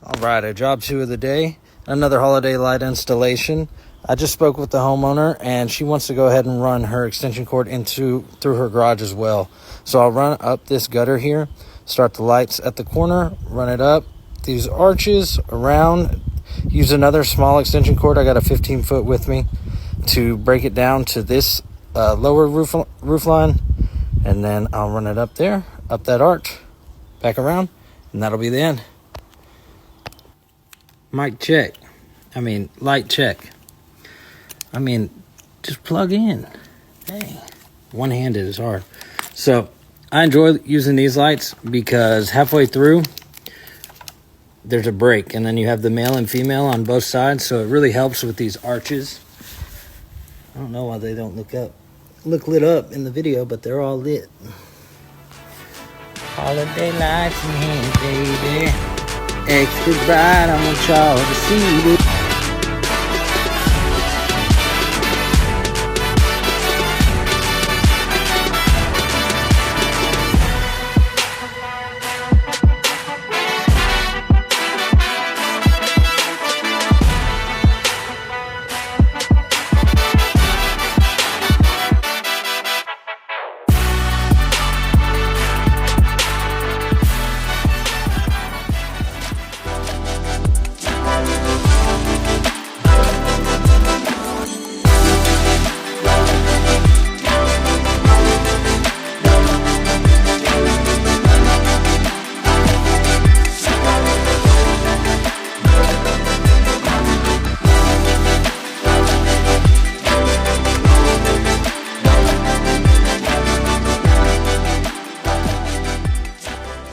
All right, job 2 of the day, another holiday light installation. I just spoke with the homeowner and she wants to go ahead and run her extension cord through her garage as well. So I'll run up this gutter here, start the lights at the corner, run it up these arches around, use another small extension cord. I got a 15-foot with me to break it down to this lower roof line, and then I'll run it up there, up that arch, back around, and that'll be the end. Mic check. Light check. Just plug in. Dang. One-handed is hard. So I enjoy using these lights because halfway through there's a break, and then you have the male and female on both sides, so it really helps with these arches. I don't know why they don't look lit up in the video, but they're all lit. Holiday lights in hand, baby. Extra bright, I want y'all to see it.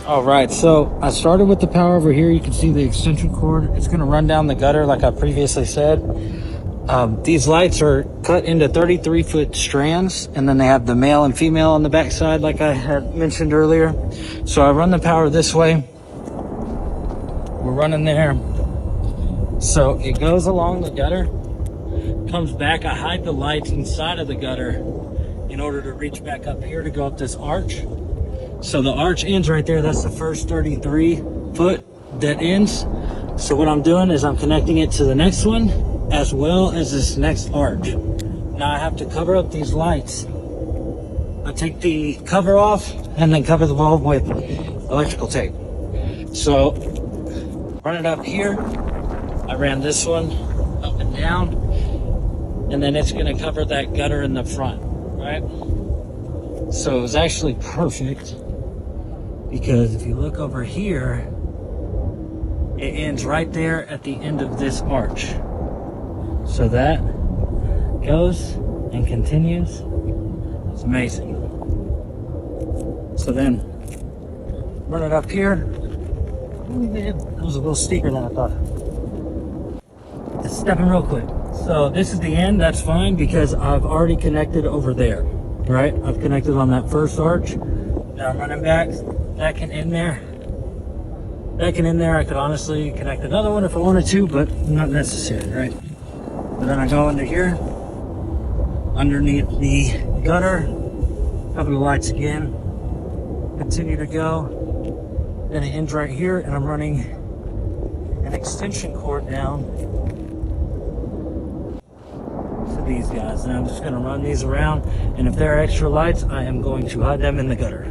All right, so I started with the power over here. You can see the extension cord. It's going to run down the gutter like I previously said. These lights are cut into 33-foot strands, and then they have the male and female on the back side like I had mentioned earlier. So I run the power this way. We're running there. So it goes along the gutter, comes back. I hide the lights inside of the gutter in order to reach back up here to go up this arch. So the arch ends right there. That's the first 33-foot that ends. So what I'm doing is I'm connecting it to the next one as well as this next arch. Now I have to cover up these lights. I take the cover off and then cover the bulb with electrical tape. So run it up here. I ran this one up and down, and then it's going to cover that gutter in the front, right? So it was actually perfect, because if you look over here, it ends right there at the end of this arch. So that goes and continues. It's amazing. So then run it up here. It was a little steeper than I thought. It's stepping real quick. So this is the end. That's fine because I've already connected over there, right? I've connected on that first arch. Now I'm running back. That can end there. That can end there. I could honestly connect another one if I wanted to, but not necessary, right? But then I go into here, underneath the gutter, cover the lights again, continue to go. Then it ends right here, and I'm running an extension cord down to these guys. And I'm just gonna run these around, and if there are extra lights, I am going to hide them in the gutter.